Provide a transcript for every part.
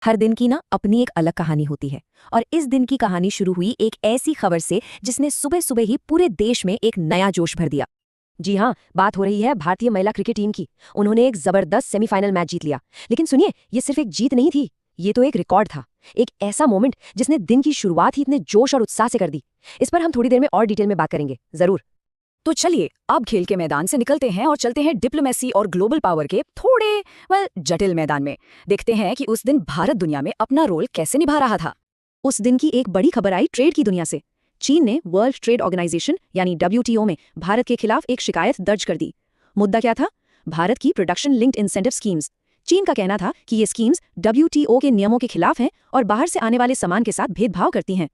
हर दिन की ना अपनी एक अलग कहानी होती है। और इस दिन की कहानी शुरू हुई एक ऐसी खबर से जिसने सुबह सुबह ही पूरे देश में एक नया जोश भर दिया। जी हाँ, बात हो रही है भारतीय महिला क्रिकेट टीम की। उन्होंने एक जबरदस्त सेमीफाइनल मैच जीत लिया। लेकिन सुनिए, ये सिर्फ एक जीत नहीं थी, ये तो एक रिकॉर्ड था। एक ऐसा मोमेंट जिसने दिन की शुरुआत ही इतने जोश और उत्साह से कर दी। इस पर हम थोड़ी देर में और डिटेल में बात करेंगे, जरूर। तो चलिए अब खेल के मैदान से निकलते हैं और चलते हैं डिप्लोमेसी और ग्लोबल पावर के थोड़े जटिल मैदान में। देखते हैं कि उस दिन भारत दुनिया में अपना रोल कैसे निभा रहा था। उस दिन की एक बड़ी खबर आई ट्रेड की दुनिया से। चीन ने वर्ल्ड ट्रेड ऑर्गेनाइजेशन यानी WTO में भारत के खिलाफ एक शिकायत दर्ज कर दी। मुद्दा क्या था? भारत की प्रोडक्शन लिंक्ड इंसेंटिव स्कीम्स। चीन का कहना था कि ये स्कीम्स WTO के नियमों के खिलाफ हैं और बाहर से आने वाले सामान के साथ भेदभाव करती हैं।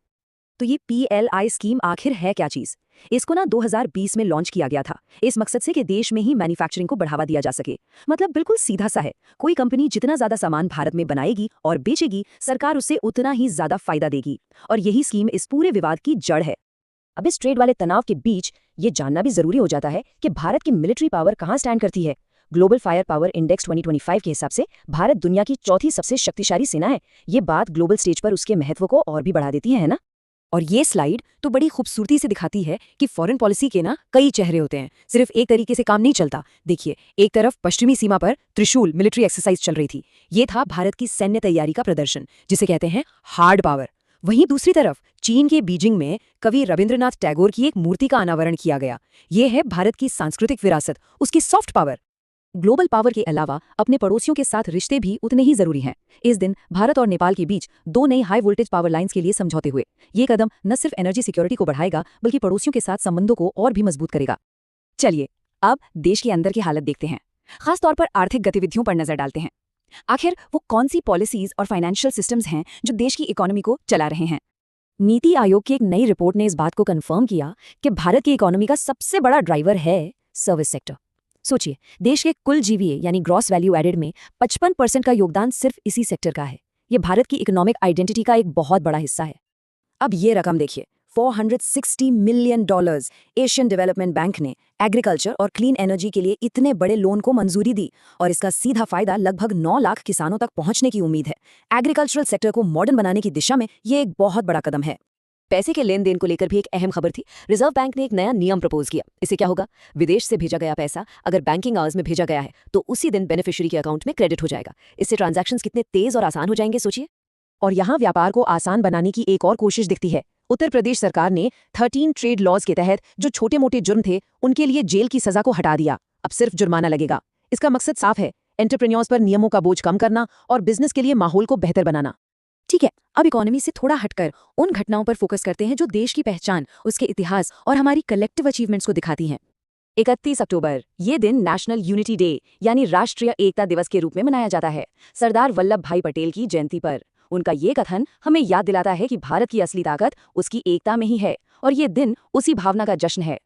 तो ये PLI स्कीम आखिर है क्या चीज? इसको ना 2020 में लॉन्च किया गया था, इस मकसद से कि देश में ही मैन्युफैक्चरिंग को बढ़ावा दिया जा सके। मतलब बिल्कुल सीधा सा है, कोई कंपनी जितना ज्यादा सामान भारत में बनाएगी और बेचेगी, सरकार उसे उतना ही ज्यादा फायदा देगी। और यही स्कीम इस पूरे विवाद की जड़ है। अब इस ट्रेड वाले तनाव के बीच ये जानना भी जरूरी हो जाता है कि भारत की मिलिट्री पावर कहाँ स्टैंड करती है। ग्लोबल फायर पावर इंडेक्स 2025 के हिसाब से भारत दुनिया की चौथी सबसे शक्तिशाली सेना है। ये बात ग्लोबल स्टेज पर उसके महत्व को और भी बढ़ा देती है ना। और ये स्लाइड तो बड़ी खूबसूरती से दिखाती है कि फॉरेन पॉलिसी के ना कई चेहरे होते हैं, सिर्फ एक तरीके से काम नहीं चलता। देखिए, एक तरफ पश्चिमी सीमा पर त्रिशूल मिलिट्री एक्सरसाइज चल रही थी। ये था भारत की सैन्य तैयारी का प्रदर्शन, जिसे कहते हैं हार्ड पावर। वहीं दूसरी तरफ चीन के बीजिंग में कवि रविंद्रनाथ टैगोर की एक मूर्ति का अनावरण किया गया। ये है भारत की सांस्कृतिक विरासत, उसकी सॉफ्ट पावर। ग्लोबल पावर के अलावा अपने पड़ोसियों के साथ रिश्ते भी उतने ही जरूरी हैं। इस दिन भारत और नेपाल के बीच 2 नई हाई वोल्टेज पावर लाइंस के लिए समझौते हुए। ये कदम न सिर्फ एनर्जी सिक्योरिटी को बढ़ाएगा, बल्कि पड़ोसियों के साथ संबंधों को और भी मजबूत करेगा। चलिए अब देश के अंदर की हालत देखते हैं, खासतौर पर आर्थिक गतिविधियों पर नजर डालते हैं। आखिर वो कौन सी पॉलिसीज और फाइनेंशियल सिस्टम्स हैं जो देश की इकोनॉमी को चला रहे हैं। नीति आयोग की एक नई रिपोर्ट ने इस बात को कंफर्म किया कि भारत की इकोनॉमी का सबसे बड़ा ड्राइवर है सर्विस सेक्टर। सोचिए, देश के कुल GVA यानी ग्रॉस वैल्यू एडेड में 55% का योगदान सिर्फ इसी सेक्टर का है। ये भारत की इकोनॉमिक आइडेंटिटी का एक बहुत बड़ा हिस्सा है। अब ये रकम देखिए, $460 मिलियन एशियन डेवलपमेंट बैंक ने एग्रीकल्चर और क्लीन एनर्जी के लिए इतने बड़े लोन को मंजूरी दी, और इसका सीधा फायदा लगभग 9 लाख किसानों तक पहुंचने की उम्मीद है। एग्रीकल्चरल सेक्टर को मॉडर्न बनाने की दिशा में ये एक बहुत बड़ा कदम है। पैसे के लेन देन को लेकर भी एक अहम खबर थी। रिजर्व बैंक ने एक नया नियम प्रपोज किया। इससे क्या होगा? विदेश से भेजा गया पैसा अगर बैंकिंग आवर्स में भेजा गया है तो उसी दिन बेनिफिशियरी के अकाउंट में क्रेडिट हो जाएगा। इससे ट्रांजैक्शंस कितने तेज और आसान हो जाएंगे, सोचिए। और यहाँ व्यापार को आसान बनाने की एक और कोशिश दिखती है। उत्तर प्रदेश सरकार ने 13 ट्रेड लॉज के तहत जो छोटे मोटे जुर्म थे उनके लिए जेल की सजा को हटा दिया। अब सिर्फ जुर्माना लगेगा। इसका मकसद साफ है, एंटरप्रेन्योर्स पर नियमों का बोझ कम करना और बिजनेस के लिए माहौल को बेहतर बनाना। ठीक है, अब इकोनॉमी से थोड़ा हटकर उन घटनाओं पर फोकस करते हैं जो देश की पहचान, उसके इतिहास और हमारी कलेक्टिव अचीवमेंट्स को दिखाती हैं। 31 अक्टूबर, ये दिन नेशनल यूनिटी डे यानी राष्ट्रीय एकता दिवस के रूप में मनाया जाता है। सरदार वल्लभ भाई पटेल की जयंती पर उनका ये कथन हमें याद दिलाता है कि भारत की असली ताकत उसकी एकता में ही है, और ये दिन उसी भावना का जश्न है।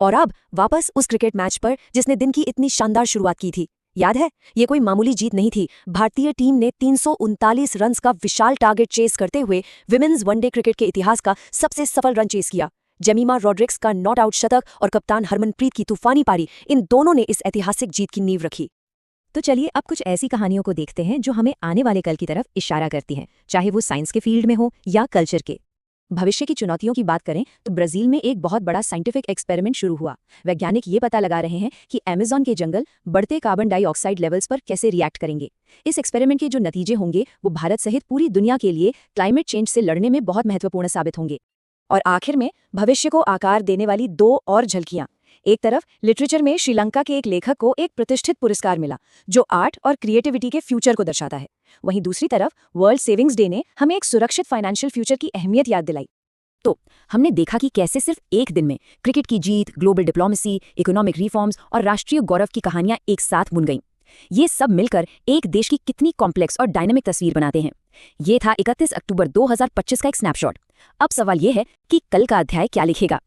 और अब वापस उस क्रिकेट मैच पर जिसने दिन की इतनी शानदार शुरुआत की थी। याद है, ये कोई मामूली जीत नहीं थी। भारतीय टीम ने 339 रन्स का विशाल टारगेट चेस करते हुए विमेन्स वनडे क्रिकेट के इतिहास का सबसे सफल रन चेस किया। जेमिमा रॉड्रिक्स का नॉट आउट शतक और कप्तान हरमनप्रीत की तूफानी पारी, इन दोनों ने इस ऐतिहासिक जीत की नींव रखी। तो चलिए अब कुछ ऐसी कहानियों को देखते हैं जो हमें आने वाले कल की तरफ इशारा करती हैं, चाहे वो साइंस के फील्ड में हो या कल्चर के। भविष्य की चुनौतियों की बात करें तो ब्राजील में एक बहुत बड़ा साइंटिफिक एक्सपेरिमेंट शुरू हुआ। वैज्ञानिक ये पता लगा रहे हैं कि अमेज़न के जंगल बढ़ते कार्बन डाइऑक्साइड लेवल्स पर कैसे रिएक्ट करेंगे। इस एक्सपेरिमेंट के जो नतीजे होंगे वो भारत सहित पूरी दुनिया के लिए क्लाइमेट चेंज से लड़ने में बहुत महत्वपूर्ण साबित होंगे। और आखिर में भविष्य को आकार देने वाली 2 और झलकियां। एक तरफ लिटरेचर में श्रीलंका के एक लेखक को एक प्रतिष्ठित पुरस्कार मिला जो आर्ट और क्रिएटिविटी के फ्यूचर को दर्शाता है। वहीं दूसरी तरफ वर्ल्ड सेविंग्स डे ने हमें एक सुरक्षित फाइनेंशियल फ्यूचर की अहमियत याद दिलाई। तो हमने देखा कि कैसे सिर्फ एक दिन में क्रिकेट की जीत, ग्लोबल डिप्लोमेसी, इकोनॉमिक रिफॉर्म्स और राष्ट्रीय गौरव की कहानियां एक साथ बुन गईं। ये सब मिलकर एक देश की कितनी कॉम्प्लेक्स और डायनामिक तस्वीर बनाते हैं। ये था 31 अक्टूबर 2025 का एक स्नैपशॉट। अब सवाल ये है कि कल का अध्याय क्या लिखेगा।